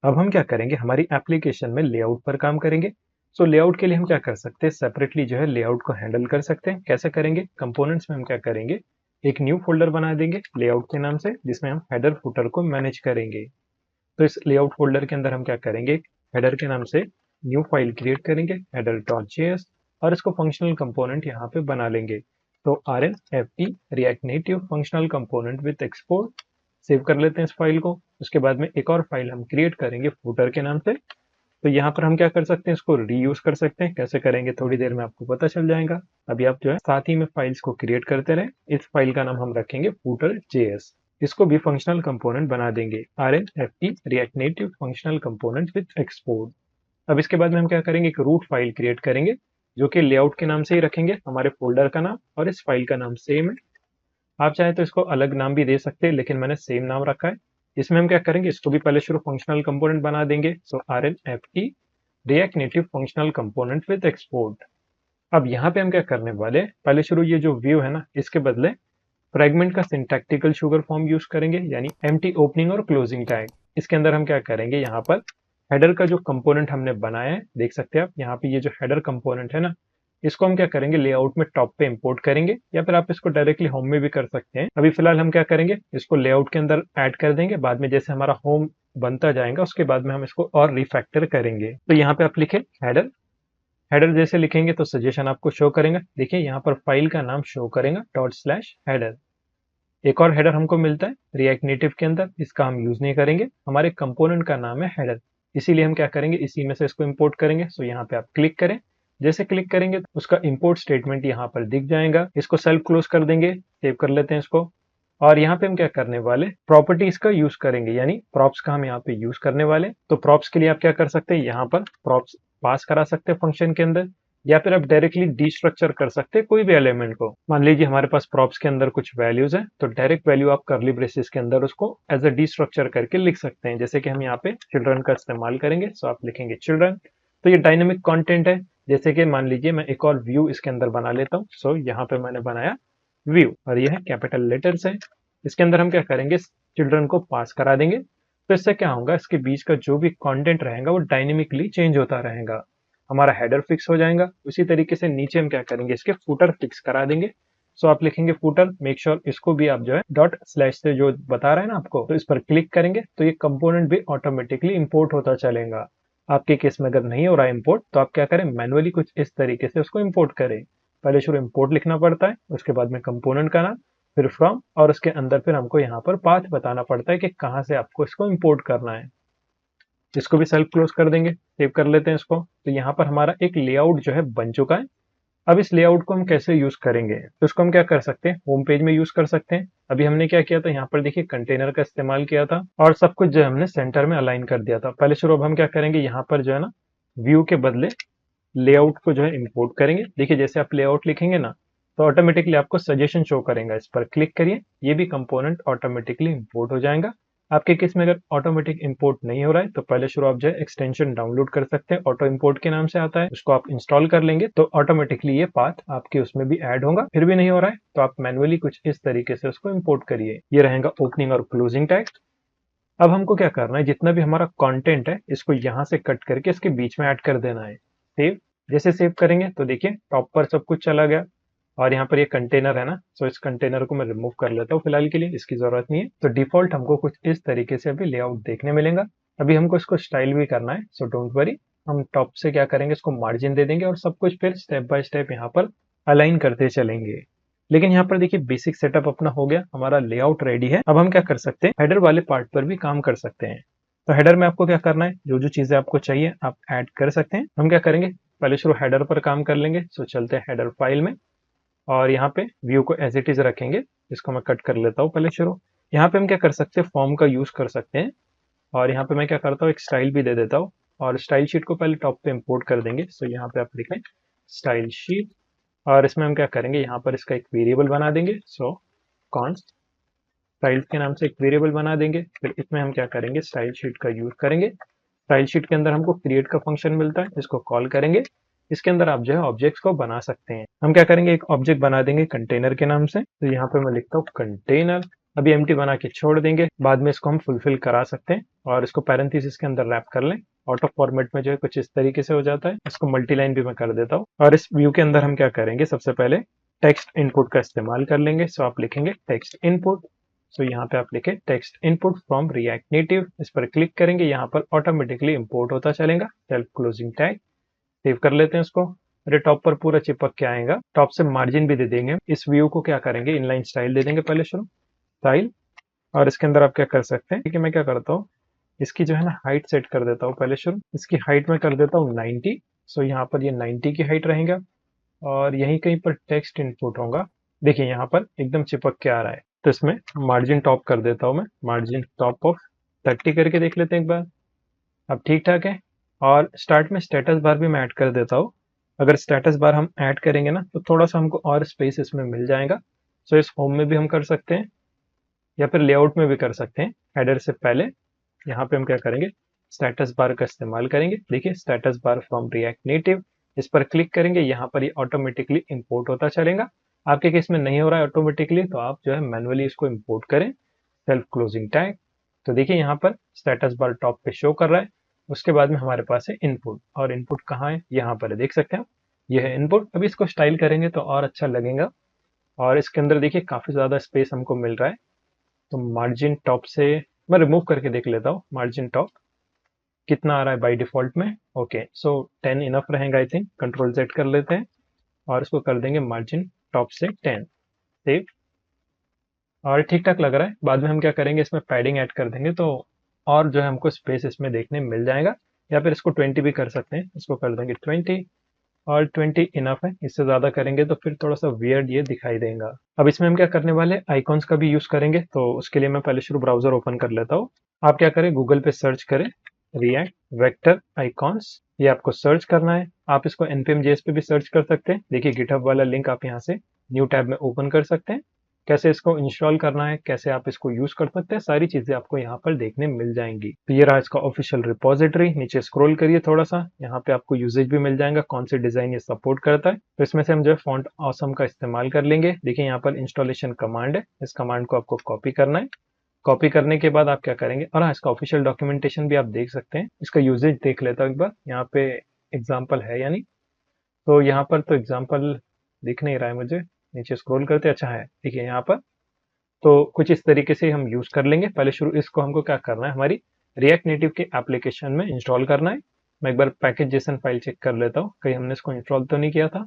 अब हम क्या करेंगे, हमारी एप्लीकेशन में लेआउट पर काम करेंगे। सो लेआउट के लिए हम क्या कर सकते हैं, सेपरेटली जो है लेआउट को हैंडल कर सकते हैं। कैसे करेंगे, कंपोनेंट्स में हम क्या करेंगे, एक न्यू फोल्डर बना देंगे लेआउट के नाम से, जिसमें हम हेडर फुटर को मैनेज करेंगे। तो इस लेआउट फोल्डर के अंदर हम क्या करेंगे, हेडर के नाम से न्यू फाइल क्रिएट करेंगे हेडर डॉट जेएस, और इसको फंक्शनल कंपोनेंट यहाँ पे बना लेंगे। तो R N F T react native functional component with export, save कर लेते हैं इस फाइल को। उसके बाद में एक और फाइल हम क्रिएट करेंगे फुटर के नाम से। तो यहाँ पर हम क्या कर सकते हैं, इसको रीयूज कर सकते हैं। कैसे करेंगे थोड़ी देर में आपको पता चल जाएगा। अभी आप जो है साथ ही में फाइल्स को क्रिएट करते रहे। इस फाइल का नाम हम रखेंगे फूटर जेएस। इसको भी फंक्शनल कंपोनेंट बना देंगे, R N F T react native functional component with export. अब इसके बाद में हम क्या करेंगे, एक रूट फाइल क्रिएट करेंगे जो कि लेआउट के नाम से ही रखेंगे, हमारे फोल्डर का नाम और इस फाइल का नाम सेम है। आप चाहे तो इसको अलग नाम भी दे सकते हैं, लेकिन मैंने सेम नाम रखा है। इसमें हम क्या करेंगे, इसको भी पहले शुरू फंक्शनल कंपोनेंट बना देंगे। So R N F T react native functional component with export. अब यहाँ पे हम क्या करने वाले, पहले शुरू ये जो व्यू है ना, इसके बदले फ्रेगमेंट का सिंटैक्टिकल शुगर फॉर्म यूज करेंगे, यानी एम्प्टी ओपनिंग और क्लोजिंग टैग। इसके अंदर हम क्या करेंगे, यहाँ पर हेडर का जो कंपोनेंट हमने बनाया है, देख सकते हैं आप यहाँ पे ये जो हेडर कंपोनेंट है ना, इसको हम क्या करेंगे, लेआउट में टॉप पे इंपोर्ट करेंगे, या फिर आप इसको डायरेक्टली होम में भी कर सकते हैं। अभी फिलहाल हम क्या करेंगे, इसको लेआउट के अंदर ऐड कर देंगे। बाद में जैसे हमारा होम बनता जाएगा, उसके बाद में हम इसको और रिफैक्टर करेंगे। तो यहाँ पे आप लिखे हेडर, हेडर जैसे लिखेंगे तो सजेशन आपको शो करेगा। देखिए यहाँ पर फाइल का नाम शो करेगा डॉट स्लैश हेडर। एक और हेडर हमको मिलता है रिएक्ट नेटिव के अंदर, इसका हम यूज नहीं करेंगे, हमारे कंपोनेंट का नाम है हेडर, इसीलिए हम क्या करेंगे, इसी में से इसको इंपोर्ट करेंगे। सो यहाँ पे आप क्लिक करें, जैसे क्लिक करेंगे तो उसका इंपोर्ट स्टेटमेंट यहाँ पर दिख जाएगा। इसको सेल्फ क्लोज कर देंगे, सेव कर लेते हैं इसको। और यहाँ पे हम क्या करने वाले, प्रॉपर्टीज का यूज करेंगे, यानी प्रॉप्स का हम यहाँ पे यूज करने वाले। तो प्रॉप्स के लिए आप क्या कर सकते हैं, यहाँ पर प्रॉप्स पास करा सकते हैं फंक्शन के अंदर, या फिर आप डायरेक्टली डीस्ट्रक्चर कर सकते हैं कोई भी एलिमेंट को। मान लीजिए हमारे पास प्रॉप्स के अंदर कुछ वैल्यूज है, तो डायरेक्ट वैल्यू आप करली ब्रेसेस के अंदर उसको एज अ डीस्ट्रक्चर करके लिख सकते हैं। जैसे कि हम यहाँ पे चिल्ड्रन का इस्तेमाल करेंगे, सो आप लिखेंगे चिल्ड्रन। तो ये डायनेमिक कंटेंट है। जैसे कि मान लीजिए मैं एक और व्यू इसके अंदर बना लेता हूँ। सो यहाँ पे मैंने बनाया व्यू, और यह है कैपिटल लेटर्स है। इसके अंदर हम क्या करेंगे, चिल्ड्रन को पास करा देंगे। तो इससे क्या होगा, इसके बीच का जो भी कंटेंट रहेगा वो डायनेमिकली चेंज होता रहेगा। हमारा हेडर फिक्स हो जाएगा। उसी तरीके से नीचे हम क्या करेंगे, इसके फुटर फिक्स करा देंगे। सो आप लिखेंगे फुटर, मेक श्योर इसको भी आप जो है डॉट स्लैश से जो बता रहे हैं ना आपको, तो इस पर क्लिक करेंगे तो ये कंपोनेंट भी ऑटोमेटिकली इंपोर्ट होता चलेगा। आपके केस में अगर नहीं हो रहा है इंपोर्ट, तो आप क्या करें, मैनुअली कुछ इस तरीके से उसको इंपोर्ट करें। पहले शुरू इंपोर्ट लिखना पड़ता है, उसके बाद में कंपोनेंट का नाम, फिर फ्रॉम, और उसके अंदर फिर हमको यहाँ पर पाथ बताना पड़ता है कि कहाँ से आपको इसको इंपोर्ट करना है। इसको भी सेल्फ क्लोज कर देंगे, सेव कर लेते हैं इसको। तो यहाँ पर हमारा एक लेआउट जो है बन चुका है। अब इस लेआउट को हम कैसे यूज करेंगे, तो इसको हम क्या कर सकते हैं, होम पेज में यूज कर सकते हैं। अभी हमने क्या किया था, यहाँ पर देखिए कंटेनर का इस्तेमाल किया था, और सब कुछ जो है हमने सेंटर में अलाइन कर दिया था पहले शुरू। अब हम क्या करेंगे, यहाँ पर जो है ना, व्यू के बदले लेआउट को जो है इंपोर्ट करेंगे। देखिए जैसे आप लेआउट लिखेंगे ना, तो ऑटोमेटिकली आपको सजेशन शो करेगा। इस पर क्लिक करिए, ये भी कंपोनेंट ऑटोमेटिकली इंपोर्ट हो जाएगा। आपके केस में अगर ऑटोमेटिक इंपोर्ट नहीं हो रहा है, तो पहले शुरू आप जो है एक्सटेंशन डाउनलोड कर सकते हैं, ऑटो इंपोर्ट के नाम से आता है, उसको आप इंस्टॉल कर लेंगे तो ऑटोमेटिकली ये पाथ आपके उसमें भी ऐड होगा। फिर भी नहीं हो रहा है तो आप मैनुअली कुछ इस तरीके से उसको इंपोर्ट करिए। ये रहेगा ओपनिंग और क्लोजिंग टैग। अब हमको क्या करना है, जितना भी हमारा कंटेंट है, इसको यहाँ से कट करके इसके बीच में ऐड कर देना है। सेव, जैसे सेव करेंगे तो देखिए टॉप पर सब कुछ चला गया। और यहाँ पर ये कंटेनर है ना, सो इस कंटेनर को मैं रिमूव कर लेता हूँ फिलहाल के लिए, इसकी जरूरत नहीं है। तो डिफॉल्ट हमको कुछ इस तरीके से अभी लेआउट देखने मिलेगा। अभी हमको इसको स्टाइल भी करना है, सो डोंट वरी। हम टॉप से क्या करेंगे, इसको मार्जिन दे देंगे और सब कुछ फिर स्टेप बाय स्टेप यहाँ पर अलाइन करते चलेंगे। लेकिन यहाँ पर देखिए बेसिक सेटअप अपना हो गया, हमारा लेआउट रेडी है। अब हम क्या कर सकते हैं, हेडर वाले पार्ट पर भी काम कर सकते हैं। तो हेडर में आपको क्या करना है, जो जो चीजें आपको चाहिए आप ऐड कर सकते हैं। हम क्या करेंगे, पहले शुरू हेडर पर काम कर लेंगे। सो चलते हैं हेडर फाइल में, और यहाँ पे व्यू को एज इट इज रखेंगे। इसको मैं कट कर लेता हूँ पहले शुरू। यहाँ पे हम क्या कर सकते हैं, फॉर्म का यूज कर सकते हैं। और यहाँ पे मैं क्या करता हूँ, एक स्टाइल भी दे देता हूँ, और स्टाइल शीट को पहले टॉप पे इंपोर्ट कर देंगे। सो यहाँ पे आप लिखें स्टाइल शीट, और इसमें हम क्या करेंगे, यहाँ पर इसका एक वेरिएबल बना देंगे। सो कॉन्स्ट स्टाइल्स के नाम से एक वेरिएबल बना देंगे। फिर इसमें हम क्या करेंगे, स्टाइल शीट का यूज करेंगे। स्टाइल शीट के अंदर हमको क्रिएट का फंक्शन मिलता है, इसको कॉल करेंगे। इसके अंदर आप जो है ऑब्जेक्ट्स को बना सकते हैं। हम क्या करेंगे, एक ऑब्जेक्ट बना देंगे कंटेनर के नाम से। तो यहाँ पे मैं लिखता हूँ कंटेनर, अभी एम्प्टी बना के छोड़ देंगे, बाद में इसको हम फुलफिल करा सकते हैं और इसको पैरेंथेसिस के अंदर रैप कर लें। ऑटो फॉर्मेट में जो है कुछ इस तरीके से हो जाता है। इसको मल्टीलाइन भी मैं कर देता हूँ और इस व्यू के अंदर हम क्या करेंगे, सबसे पहले टेक्स्ट इनपुट का इस्तेमाल कर लेंगे। सो आप लिखेंगे टेक्स्ट इनपुट। सो यहाँ पे आप लिखे text input from react native, इस पर क्लिक करेंगे, यहाँ पर ऑटोमेटिकली इंपोर्ट होता चलेगा। सेल्फ क्लोजिंग टैग, सेव कर लेते हैं इसको। अरे टॉप पर पूरा चिपक के आएगा, टॉप से मार्जिन भी दे देंगे। इस व्यू को क्या करेंगे, इनलाइन स्टाइल दे देंगे पहले शुरू, स्टाइल। और इसके अंदर आप क्या कर सकते हैं, ठीक है, मैं क्या करता हूँ, इसकी जो है ना हाइट सेट कर देता हूँ पहले शुरू। इसकी हाइट में कर देता हूँ 90। सो यहाँ पर ये 90 की हाइट रहेगा और यहीं कहीं पर टेक्स्ट इनपुट होगा। देखिए यहाँ पर एकदम चिपक के आ रहा है, तो इसमें मार्जिन टॉप कर देता हूँ मैं, मार्जिन टॉप ऑफ 30 करके देख लेते हैं एक बार। अब ठीक ठाक है। और स्टार्ट में स्टेटस बार भी मैं ऐड कर देता हूँ। अगर स्टेटस बार हम ऐड करेंगे ना तो थोड़ा सा हमको और स्पेस इसमें मिल जाएगा। सो इस होम में भी हम कर सकते हैं या फिर लेआउट में भी कर सकते हैं। हेडर से पहले यहाँ पे हम क्या करेंगे, स्टेटस बार का इस्तेमाल करेंगे। देखिए status bar from react native, इस पर क्लिक करेंगे, यहाँ पर ये ऑटोमेटिकली इंपोर्ट होता चलेगा। आपके केस में नहीं हो रहा है ऑटोमेटिकली, तो आप जो है मैनुअली इसको इंपोर्ट करें। Self closing tag. तो देखिए यहाँ पर स्टेटस बार टॉप पे शो कर रहा है। उसके बाद में हमारे पास है इनपुट, और इनपुट कहाँ है, यहाँ पर है, देख सकते हैं आप, ये है इनपुट। अभी इसको स्टाइल करेंगे तो और अच्छा लगेगा। और इसके अंदर देखिए काफी ज्यादा स्पेस हमको मिल रहा है। तो मार्जिन टॉप से मैं रिमूव करके देख लेता हूँ, मार्जिन टॉप कितना आ रहा है बाय डिफॉल्ट में। ओके, सो 10 इनफ रहेगा आई थिंक। कंट्रोल जेड कर लेते हैं और इसको कर देंगे मार्जिन टॉप से 10। सेव। और ठीक ठाक लग रहा है। बाद में हम क्या करेंगे, इसमें पैडिंग ऐड कर देंगे तो और जो है हमको स्पेस इसमें देखने मिल जाएगा। या फिर इसको 20 भी कर सकते हैं, इसको कर देंगे 20। और 20 इनफ है, इससे ज्यादा करेंगे तो फिर थोड़ा सा वियर्ड ये दिखाई देगा। अब इसमें हम क्या करने वाले, आइकॉन्स का भी यूज करेंगे। तो उसके लिए मैं पहले शुरू ब्राउजर ओपन कर लेता हूँ। आप क्या करें, गूगल पे सर्च करें रिएक्ट वेक्टर आइकॉन्स, ये आपको सर्च करना है। आप इसको npm js पे भी सर्च कर सकते हैं। देखिए गिटहब वाला लिंक आप यहाँ से न्यू टैब में ओपन कर सकते हैं। कैसे इसको इंस्टॉल करना है, कैसे आप इसको यूज कर सकते हैं, सारी चीजें आपको यहाँ पर देखने मिल जाएंगी। तो ये रहा इसका ऑफिशियल रिपोजिटरी। नीचे स्क्रॉल करिए थोड़ा सा, यहाँ पे आपको यूजेज भी मिल जाएगा, कौन से डिजाइन ये सपोर्ट करता है। तो इसमें से हम जो है फॉन्ट ऑसम का इस्तेमाल कर लेंगे। देखिए यहाँ पर इंस्टॉलेशन कमांड है, इस कमांड को आपको कॉपी करना है। कॉपी करने के बाद आप क्या करेंगे, और हाँ, इसका ऑफिशियल डॉक्यूमेंटेशन भी आप देख सकते हैं। इसका यूजेज देख लेता हूँ एक बार, यहाँ पे एग्जाम्पल है यानी। तो यहाँ पर तो एग्जाम्पल दिख नहीं रहा है मुझे, नीचे स्क्रॉल करते, अच्छा है, देखिए यहाँ पर। तो कुछ इस तरीके से हम यूज कर लेंगे। पहले शुरू इसको हमको क्या करना है, हमारी रिएक्ट नेटिव के एप्लीकेशन में इंस्टॉल करना है। मैं एक बार पैकेज जेसन फाइल चेक कर लेता हूँ, कहीं हमने इसको इंस्टॉल तो नहीं किया था।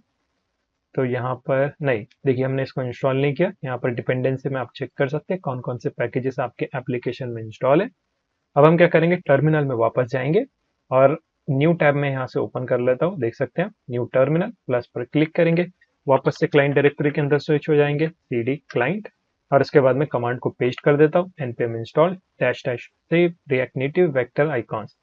तो यहाँ पर नहीं, देखिए हमने इसको इंस्टॉल नहीं किया। यहाँ पर डिपेंडेंसी में आप चेक कर सकते हैं कौन कौन से पैकेजेस आपके एप्लीकेशन में इंस्टॉल है। अब हम क्या करेंगे, टर्मिनल में वापस जाएंगे और न्यू टैब में यहाँ से ओपन कर लेता हूँ, देख सकते हैं न्यू टर्मिनल, प्लस पर क्लिक करेंगे। वापस से क्लाइंट डायरेक्टरी के अंदर स्विच हो जाएंगे, cd क्लाइंट। और इसके बाद में कमांड को पेस्ट कर देता हूँ, npm install -- save react native vector icons।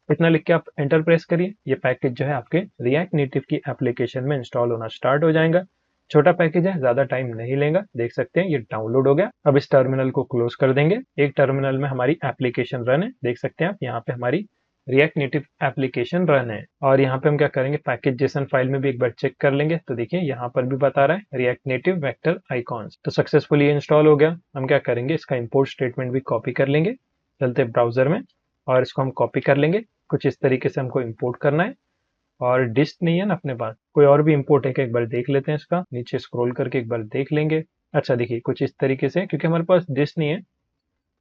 इतना लिख के आप एंटर प्रेस करिए। ये पैकेज जो है आपके रिएक्ट नेटिव की एप्लीकेशन में इंस्टॉल होना स्टार्ट हो जाएगा। छोटा पैकेज है, ज्यादा टाइम नहीं लेगा, देख सकते हैं ये डाउनलोड हो गया। अब इस टर्मिनल को क्लोज कर देंगे। एक टर्मिनल में हमारी एप्लीकेशन रन है, देख सकते हैं आप, यहाँ पे हमारी रिएक्ट नेटिव एप्लीकेशन रन है। और यहाँ पे हम क्या करेंगे, पैकेज जेसन फाइल में भी एक बार चेक कर लेंगे। तो देखिए यहाँ पर भी बता रहा है रिएक्ट नेटिव वेक्टर आइकॉन्स। तो सक्सेसफुली इंस्टॉल हो गया। हम क्या करेंगे, इसका इंपोर्ट स्टेटमेंट भी कॉपी कर लेंगे। चलते ब्राउजर में और इसको हम कॉपी कर लेंगे। कुछ इस तरीके से हमको इंपोर्ट करना है। और डिस्ट नहीं है ना अपने पास, कोई और भी इंपोर्ट है क्या, एक बार देख लेते हैं। इसका नीचे स्क्रॉल करके एक बार देख लेंगे। अच्छा देखिए कुछ इस तरीके से, क्योंकि हमारे पास डिस्ट नहीं है,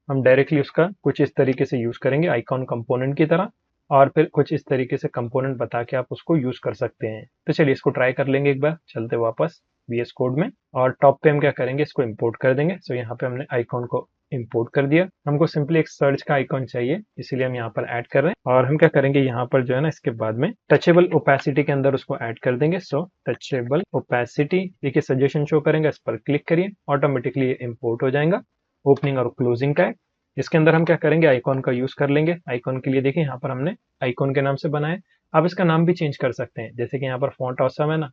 हम डायरेक्टली उसका कुछ इस तरीके से यूज करेंगे आइकॉन कंपोनेंट की तरह। और फिर कुछ इस तरीके से कंपोनेंट बता के आप उसको यूज कर सकते हैं। तो चलिए इसको ट्राई कर लेंगे एक बार। चलते वापस VS कोड में और टॉप पे हम क्या करेंगे, इसको इंपोर्ट कर देंगे। सो यहाँ पे हमने आइकॉन को इंपोर्ट कर दिया। हमको सिंपली एक सर्च का आइकॉन चाहिए, इसीलिए हम यहाँ पर ऐड कर रहे हैं। और हम क्या करेंगे, यहाँ पर जो है ना, इसके बाद में टचेबल ओपेसिटी के अंदर उसको ऐड कर देंगे। सो टचेबल ओपेसिटी, देखिए सजेशन शो करेंगे, इस पर क्लिक करिए, ऑटोमेटिकली ये इंपोर्ट हो जाएगा। ओपनिंग और क्लोजिंग टैग, इसके अंदर हम क्या करेंगे, आइकॉन का यूज कर लेंगे। आइकॉन के लिए देखिए यहाँ पर हमने आइकॉन के नाम से बनाए। आप इसका नाम भी चेंज कर सकते हैं, जैसे कि यहाँ पर फॉन्ट ऑसम है ना,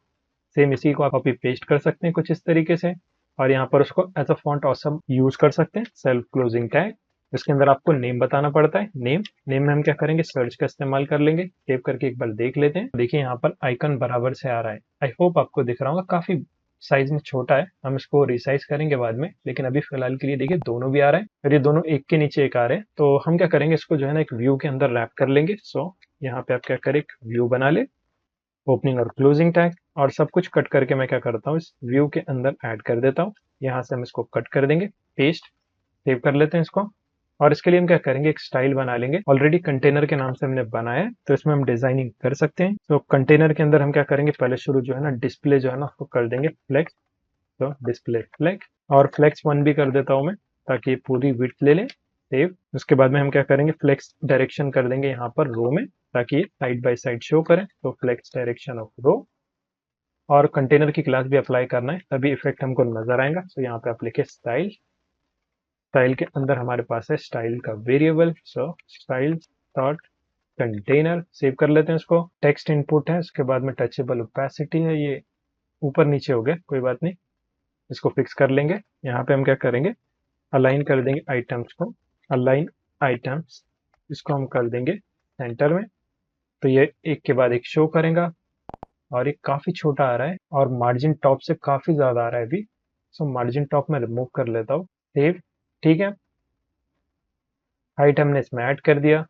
सेम इसी को आप कॉपी पेस्ट कर सकते हैं कुछ इस तरीके से। और यहाँ पर उसको as a Font Awesome use कर सकते हैं। सेल्फ क्लोजिंग टैग, इसके अंदर आपको नेम बताना पड़ता है। नेम में हम क्या करेंगे, सर्च का इस्तेमाल कर लेंगे। सेव करके एक बार देख लेते हैं। देखिए यहाँ पर आइकन बराबर से आ रहा है, आई होप आपको दिख रहा होगा, काफी साइज में छोटा है, हम इसको रिसाइज करेंगे बाद में, लेकिन अभी फिलहाल के लिए देखिए दोनों भी आ रहे हैं और ये दोनों एक के नीचे एक आ रहे हैं। तो हम क्या करेंगे, इसको जो है ना एक व्यू के अंदर रैप कर लेंगे। सो यहाँ पे आप क्या करें, एक व्यू बना ले, ओपनिंग और क्लोजिंग टैग, और सब कुछ कट करके मैं क्या करता हूँ, इस व्यू के अंदर ऐड कर देता हूँ। यहाँ से हम इसको कट कर देंगे, पेस्ट, सेव कर लेते हैं इसको। और इसके लिए हम क्या करेंगे, एक स्टाइल बना लेंगे। ऑलरेडी कंटेनर के नाम से हमने बनाया है, तो इसमें हम डिजाइनिंग कर सकते हैं। तो कंटेनर के अंदर हम क्या करेंगे, पहले शुरू जो है ना डिस्प्ले जो है ना उसको कर देंगे फ्लेक्स। तो डिस्प्ले फ्लेक्स, और फ्लेक्स 1 भी कर देता हूँ मैं, ताकि ये पूरी विड्थ ले ले। सेव। उसके बाद में हम क्या करेंगे, फ्लेक्स डायरेक्शन कर देंगे यहाँ पर रो में, ताकि ये साइड बाय साइड शो करें। तो फ्लेक्स डायरेक्शन ऑफ रो, और कंटेनर की क्लास भी अप्लाई करना है, तभी इफेक्ट हमको नजर आएगा। तो यहाँ पे आप लिखे स्टाइल, स्टाइल के अंदर हमारे पास है स्टाइल का वेरिएबल। सो स्टाइल डॉट कंटेनर, सेव कर लेते हैं इसको। टेक्स्ट इनपुट है, उसके बाद में टचेबल ओपेसिटी है, ये ऊपर नीचे हो गया, कोई बात नहीं, इसको फिक्स कर लेंगे। यहाँ पे हम क्या करेंगे, अलाइन कर देंगे आइटम्स को, अलाइन आइटम्स, इसको हम कर देंगे सेंटर में। तो ये एक के बाद एक शो करेगा, और ये काफी छोटा आ रहा है और मार्जिन टॉप से काफी ज्यादा आ रहा है अभी। सो मार्जिन टॉप में रिमूव कर लेता हूँ, सेव। ठीक है, हाइट हमने इसमें ऐड कर दिया।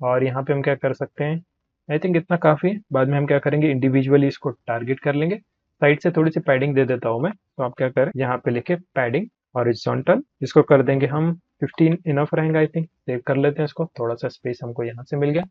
और यहाँ पे हम क्या कर सकते हैं, आई थिंक इतना काफी है। बाद में हम क्या करेंगे, इंडिविजुअली इसको टारगेट कर लेंगे। साइड से थोड़ी सी पैडिंग दे देता हूँ मैं, तो आप क्या करें, यहाँ पे लिखे पैडिंग हॉरिजॉन्टल, इसको कर देंगे हम 15, इनफ रहेगा आई थिंक। सेव कर लेते हैं इसको, थोड़ा सा स्पेस हमको यहाँ से मिल गया।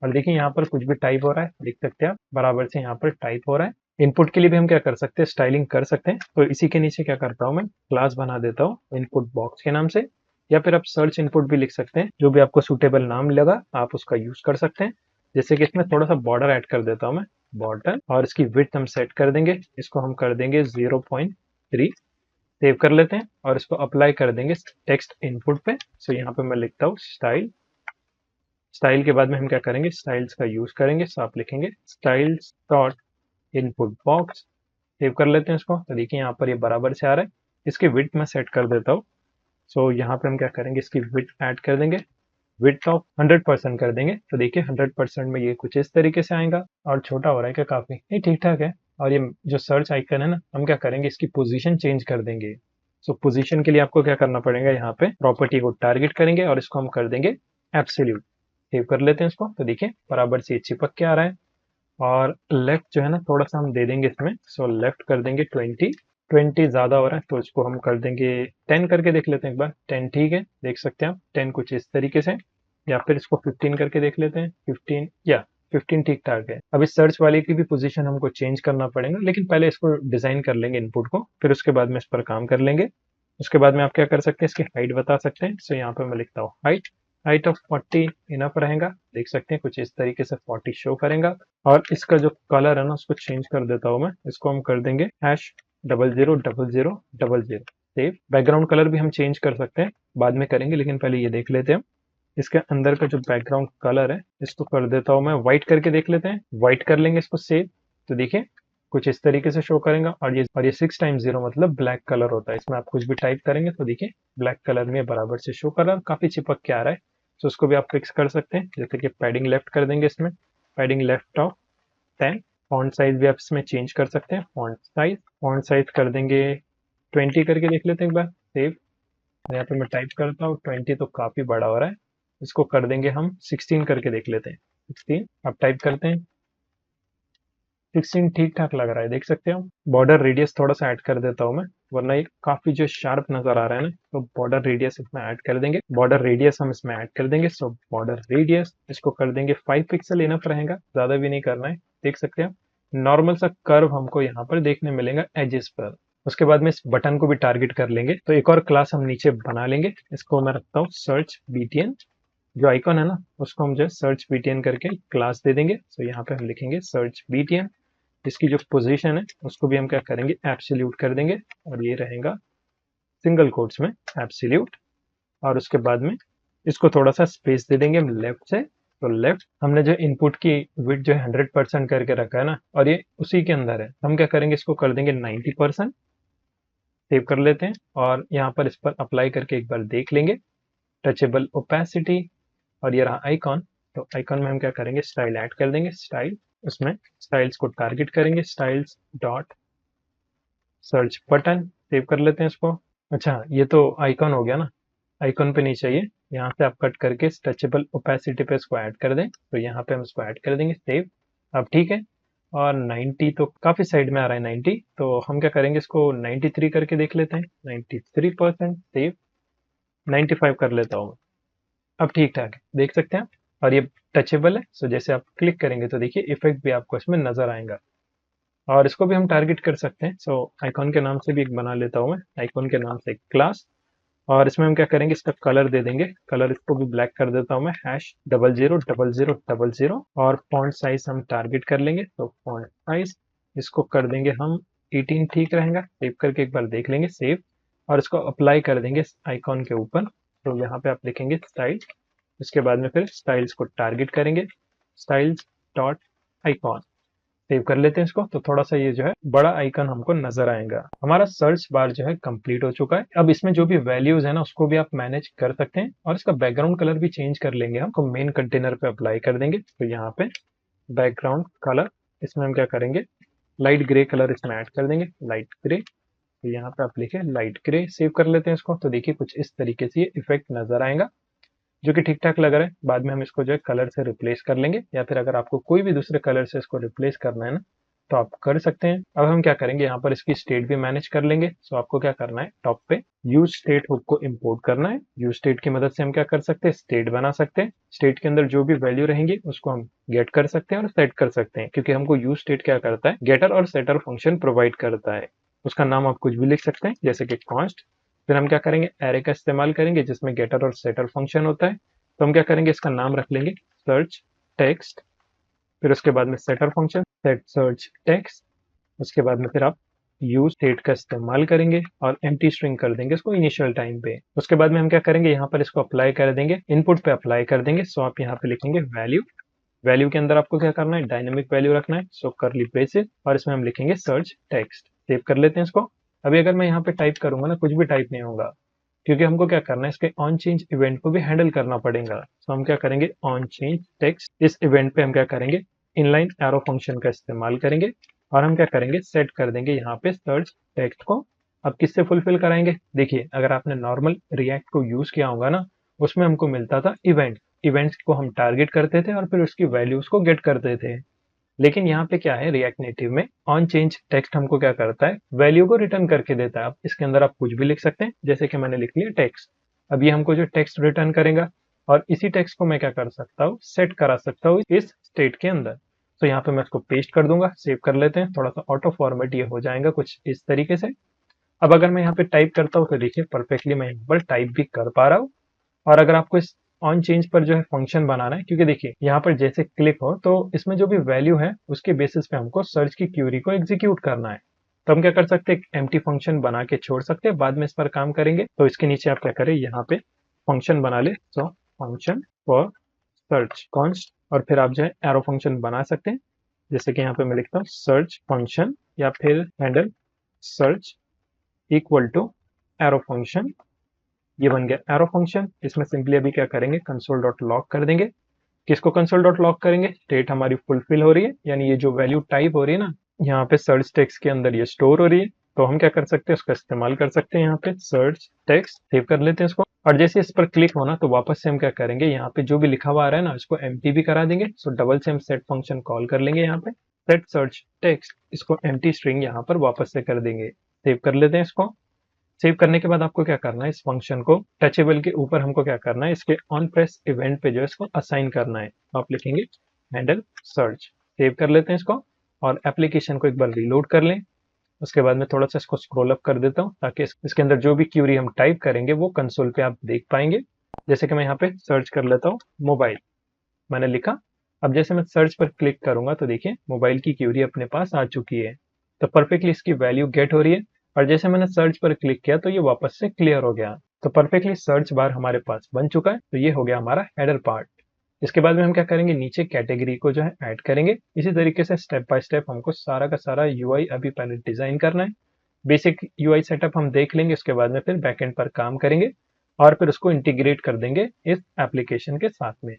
और देखिए यहाँ पर कुछ भी टाइप हो रहा है, देख सकते हैं आप, बराबर से यहाँ पर टाइप हो रहा है। इनपुट के लिए भी हम क्या कर सकते हैं, स्टाइलिंग कर सकते हैं। तो इसी के नीचे क्या करता हूँ, मैं क्लास बना देता हूँ इनपुट बॉक्स के नाम से, या फिर आप सर्च इनपुट भी लिख सकते हैं, जो भी आपको सूटेबल नाम लगा आप उसका यूज कर सकते हैं। जैसे कि इसमें थोड़ा सा बॉर्डर ऐड कर देता हूँ मैं, बॉर्डर, और इसकी विड्थ हम सेट कर देंगे, इसको हम कर देंगे 0.3। सेव कर लेते हैं और इसको अप्लाई कर देंगे टेक्स्ट इनपुट पे। सो यहाँ पे मैं लिखता हूँ स्टाइल। स्टाइल के बाद में हम क्या करेंगे, स्टाइल्स का यूज करेंगे। सो आप लिखेंगे styles dot input box, save कर लेते हैं इसको। तो देखिए यहाँ पर ये बराबर से आ रहा है। इसकी विड्थ मैं सेट कर देता हूँ। सो यहाँ पे हम क्या करेंगे, इसकी विड्थ ऐड कर देंगे, विड्थ ऑफ 100% कर देंगे। तो देखिए 100% में ये कुछ इस तरीके से आएगा। और छोटा हो रहा है क्या, काफी नहीं, ठीक ठाक है। और ये जो सर्च आइकन है ना, हम क्या करेंगे, इसकी पोजीशन चेंज कर देंगे। सो पोजीशन के लिए आपको क्या करना पड़ेगा, यहाँ पे प्रॉपर्टी को टारगेट करेंगे और इसको हम कर देंगे एब्सोल्यूट। सेव कर लेते हैं इसको। तो देखिए बराबर से ये चिपक के आ रहा है। और लेफ्ट जो है ना थोड़ा सा हम दे देंगे इसमें। सो लेफ्ट कर देंगे 20। 20 ज्यादा हो रहा है, तो इसको हम कर देंगे 10 करके देख लेते हैं एक बार। 10 ठीक है, देख सकते हैं आप 10 कुछ इस तरीके से। या फिर इसको 15 करके देख लेते हैं, 15, या 15 ठीक ठाक है। अब इस सर्च वाले की भी पोजीशन हमको चेंज करना पड़ेगा, लेकिन पहले इसको डिजाइन कर लेंगे इनपुट को, फिर उसके बाद में इस पर काम कर लेंगे। उसके बाद में आप क्या कर सकते हैं, इसकी हाइट बता सकते हैं। सो यहाँ पे मैं लिखता हूँ हाइट, हाइट ऑफ 40 इनफ रहेगा। देख सकते हैं कुछ इस तरीके से 40 शो करेगा। और इसका जो कलर है ना उसको चेंज कर देता हूँ मैं, इसको हम कर देंगे #000000। सेव। बैकग्राउंड कलर भी हम चेंज कर सकते हैं, बाद में करेंगे, लेकिन पहले ये देख लेते हैं। इसके अंदर का जो बैकग्राउंड कलर है इसको कर देता हूँ मैं व्हाइट करके देख लेते हैं। व्हाइट कर लेंगे इसको, सेव। तो देखिए कुछ इस तरीके से शो करेगा। और ये 6 × 0 मतलब ब्लैक कलर होता है। इसमें आप कुछ भी टाइप करेंगे तो देखिए ब्लैक कलर में बराबर से शो कर रहा है, काफी चिपक के आ रहा है। तो उसको भी आप फिक्स कर सकते हैं, जैसे कि पैडिंग लेफ्ट कर देंगे इसमें, padding left of 10। Font size भी आप इसमें चेंज कर सकते हैं, फॉन्ट साइज कर देंगे 20 करके देख लेते हैं एक बार। सेव। यहाँ पे मैं टाइप करता हूँ 20, तो काफी बड़ा हो रहा है। इसको कर देंगे हम 16 करके देख लेते हैं। 16 आप टाइप करते हैं, 16 ठीक ठाक लग रहा है, देख सकते हो। बॉर्डर रेडियस थोड़ा सा ऐड कर देता हूँ मैं, वरना ये काफी जो शार्प नजर आ रहा है ना, तो बॉर्डर रेडियस इसमें ऐड कर देंगे। बॉर्डर रेडियस हम इसमें ऐड कर देंगे। सो बॉर्डर रेडियस इसको कर देंगे 5 पिक्सल, इनफ रहेगा, ज्यादा भी नहीं करना है। देख सकते हैं नॉर्मल सा कर्व हमको यहाँ पर देखने मिलेगा एजेस पर। उसके बाद में इस बटन को भी टारगेट कर लेंगे। तो एक और क्लास हम नीचे बना लेंगे, इसको मैं रखता हूँ सर्च बीटीएन। जो आइकन है ना उसको हम जो है सर्च बीटीएन करके क्लास दे देंगे। सो यहाँ पे हम लिखेंगे सर्च बीटीएन। इसकी जो पोजीशन है उसको भी हम क्या करेंगे, एब्सोल्यूट कर देंगे। और ये रहेगा सिंगल कोट्स में एब्सोल्यूट। और उसके बाद में इसको थोड़ा सा स्पेस दे देंगे हम लेफ्ट से। तो लेफ्ट हमने जो इनपुट की विड्थ जो है 100% करके रखा है ना, और ये उसी के अंदर है, हम क्या करेंगे, इसको कर देंगे 90%। सेव कर लेते हैं और यहाँ पर इस पर अप्लाई करके एक बार देख लेंगे, टचेबल ओपेसिटी। और ये रहा आइकॉन। तो आइकॉन में हम क्या करेंगे, स्टाइल ऐड कर देंगे, स्टाइल। उसमें स्टाइल्स को टारगेट करेंगे, styles dot search button, save कर लेते हैं इसको। अच्छा, ये तो आइकॉन हो गया ना, आइकॉन पे नहीं चाहिए, यहाँ पे आप कट करके टचेबल ओपेसिटी पे इसको ऐड कर दें, तो यहाँ पे हम इसको ऐड कर देंगे, सेव। अब ठीक है। और 90 तो काफी साइड में आ रहा है 90, तो हम क्या करेंगे इसको 93 करके देख लेते हैं, 93%, सेव। 95 कर लेता हूँ। अब ठीक ठाक है, देख सकते हैं आप। और ये टचेबल है, सो जैसे आप क्लिक करेंगे तो देखिए इफेक्ट भी आपको इसमें नजर आएगा। और इसको भी हम टारगेट कर सकते हैं, सो आइकॉन के नाम से भी एक बना लेता हूँ मैं, आइकॉन के नाम से एक क्लास। और इसमें हम क्या करेंगे, इसका कलर दे देंगे, कलर इसको भी ब्लैक कर देता हूँ मैं, #000000। और फॉन्ट साइज हम टारगेट कर लेंगे, तो फॉन्ट साइज इसको कर देंगे हम 18, ठीक रहेगा। सेव करके एक बार देख लेंगे, सेव। और इसको अप्लाई कर देंगे आइकॉन के ऊपर, तो यहाँ पे आप लिखेंगे स्टाइल। इसके बाद में फिर स्टाइल्स को टारगेट करेंगे, स्टाइल्स डॉट आइकॉन। सेव कर लेते हैं इसको, तो थोड़ा सा ये जो है बड़ा आइकन हमको नजर आएगा। हमारा सर्च बार जो है कंप्लीट हो चुका है। अब इसमें जो भी वैल्यूज है ना उसको भी आप मैनेज कर सकते हैं, और इसका बैकग्राउंड कलर भी चेंज कर लेंगे हम, तो मेन कंटेनर पे अप्लाई कर देंगे। तो यहाँ पे बैकग्राउंड कलर, इसमें हम क्या करेंगे, लाइट ग्रे कलर इसमें ऐड कर देंगे, लाइट ग्रे। तो यहाँ पे आप लिखे लाइट ग्रे, सेव कर लेते हैं इसको, तो देखिए कुछ इस तरीके से ये इफेक्ट नजर आएगा, जो कि ठीक ठाक लग रहा है। बाद में हम इसको जो है कलर से रिप्लेस कर लेंगे, या फिर अगर आपको कोई भी दूसरे कलर से इसको रिप्लेस करना है ना, तो आप कर सकते हैं। अब हम क्या करेंगे, यहाँ पर इसकी स्टेट भी मैनेज कर लेंगे। सो आपको क्या करना है, टॉप पे यूज स्टेट हुक को इंपोर्ट करना है। यूज स्टेट की मदद से हम क्या कर सकते हैं, स्टेट बना सकते हैं। स्टेट के अंदर जो भी वैल्यू रहेंगी उसको हम गेट कर सकते हैं और सेट कर सकते हैं, क्योंकि हमको यूज स्टेट क्या करता है, गेटर और सेटर फंक्शन प्रोवाइड करता है। उसका नाम आप कुछ भी लिख सकते हैं, जैसे कि कॉन्स्ट। फिर हम क्या करेंगे, एरे का इस्तेमाल करेंगे जिसमें गेटर और सेटर फंक्शन होता है। तो हम क्या करेंगे, इसका नाम रख लेंगे सर्च टेक्स्ट। फिर उसके बाद में setter function, set search text. उसके बाद में फिर आप यूज स्टेट का इस्तेमाल करेंगे और एम्प्टी स्ट्रिंग कर देंगे इसको इनिशियल टाइम पे। उसके बाद में हम क्या करेंगे, यहाँ पर इसको अप्लाई कर देंगे, इनपुट पे अप्लाई कर देंगे। सो आप यहाँ पे लिखेंगे वैल्यू। वैल्यू के अंदर आपको क्या करना है, डायनेमिक वैल्यू रखना है, सो करली ब्रेसेस, और इसमें हम लिखेंगे सर्च टेक्स्ट। सेव कर लेते हैं इसको। अभी अगर मैं यहाँ पे टाइप करूंगा ना, कुछ भी टाइप नहीं होगा, क्योंकि हमको क्या करना है, इसके ऑन चेंज इवेंट को भी हैंडल करना पड़ेगा। तो हम क्या करेंगे, ऑन चेंज टेक्स्ट, इस इवेंट पे हम क्या करेंगे, इनलाइन एरो फंक्शन का इस्तेमाल करेंगे, और हम क्या करेंगे, सेट कर देंगे यहाँ पे सर्च टेक्स्ट को। अब किससे फुलफिल कराएंगे, देखिए अगर आपने नॉर्मल रिएक्ट को यूज किया होगा ना, उसमें हमको मिलता था इवेंट, इवेंट्स को हम टारगेट करते थे और फिर उसकी वैल्यूज को गेट करते थे। लेकिन यहाँ पे क्या है, रिएक्ट नेटिव में ऑन चेंज टेक्स्ट हमको क्या करता है, वैल्यू को रिटर्न करके देता है। अब इसके अंदर आप कुछ भी लिख सकते हैं, जैसे कि मैंने लिख लिया टेक्स्ट। अब ये हमको जो टेक्स्ट रिटर्न करेगा, और इसी टेक्स्ट को मैं क्या कर सकता हूँ, सेट करा सकता हूँ इस स्टेट के अंदर। तो यहाँ पे मैं इसको पेस्ट कर दूंगा, सेव कर लेते हैं। थोड़ा सा ऑटो फॉर्मेट ये हो जाएगा कुछ इस तरीके से। अब अगर मैं यहाँ पे टाइप करता हूँ तो देखिए परफेक्टली मैं यहाँ पर टाइप भी कर पा रहा हूँ। और अगर आपको इस ऑन चेंज पर जो है फंक्शन बनाना है, क्योंकि देखिए यहाँ पर जैसे क्लिक हो तो इसमें जो भी वैल्यू है उसके बेसिस पे हमको सर्च की क्यूरी को एग्जीक्यूट करना है। तो हम क्या कर सकते हैं, एम्प्टी फंक्शन बना के छोड़ सकते हैं, बाद में इस पर काम करेंगे। तो इसके नीचे आप क्या करें, यहाँ पे फंक्शन बना ले, so function for search const, और फिर आप जो है एरो फंक्शन बना सकते हैं, जैसे कि यहाँ पे मैं लिखता हूँ सर्च फंक्शन, या फिर handle search equal to arrow function. ये बन गया एरो फंक्शन। इसमें सिंपली अभी क्या करेंगे, कंसोल डॉट लॉग कर देंगे। किसको कंसोल डॉट लॉग करेंगे, स्टेट हमारी फुलफिल हो रही है, यानी ये जो वैल्यू टाइप हो रही है ना, यहाँ पे सर्च टेक्स्ट के अंदर ये स्टोर हो रही है। तो हम क्या कर सकते हैं, उसका इस्तेमाल कर सकते हैं, यहाँ पे सर्च टेक्स्ट, सेव कर लेते हैं इसको। और जैसे इस पर क्लिक होना तो वापस से हम क्या करेंगे, यहाँ पे जो भी लिखा हुआ आ रहा है ना उसको एम्प्टी भी करा देंगे। सो डबल से हम सेट फंक्शन कॉल कर लेंगे, यहाँ पे सेट सर्च टेक्स्ट, इसको एम्प्टी स्ट्रिंग यहाँ पर वापस से कर देंगे। सेव कर लेते हैं इसको। सेव करने के बाद आपको क्या करना है, इस फंक्शन को टचेबल के ऊपर हमको क्या करना है, इसके ऑन प्रेस इवेंट पे जो है इसको असाइन करना है। तो आप लिखेंगे हैंडल सर्च, सेव कर लेते हैं इसको, और एप्लीकेशन को एक बार रीलोड कर लें। उसके बाद में थोड़ा सा इसको स्क्रॉल अप कर देता हूँ, ताकि इसके अंदर जो भी क्यूरी हम टाइप करेंगे वो कंसोल पे आप देख पाएंगे। जैसे कि मैं यहाँ पे सर्च कर लेता हूँ मोबाइल, मैंने लिखा। अब जैसे मैं सर्च पर क्लिक करूंगा तो देखिए मोबाइल की क्यूरी अपने पास आ चुकी है। तो परफेक्टली इसकी वैल्यू गेट हो रही है, और जैसे मैंने सर्च पर क्लिक किया तो ये वापस से क्लियर हो गया। तो परफेक्टली सर्च बार हमारे पास बन चुका है। तो ये हो गया हमारा हेडर पार्ट। इसके बाद में हम क्या करेंगे, नीचे कैटेगरी को जो है ऐड करेंगे। इसी तरीके से स्टेप बाय स्टेप हमको सारा का सारा यूआई अभी पहले डिजाइन करना है। बेसिक यूआई सेटअप हम देख लेंगे, उसके बाद में फिर बैकएंड पर काम करेंगे, और फिर उसको इंटीग्रेट कर देंगे इस एप्लीकेशन के साथ में।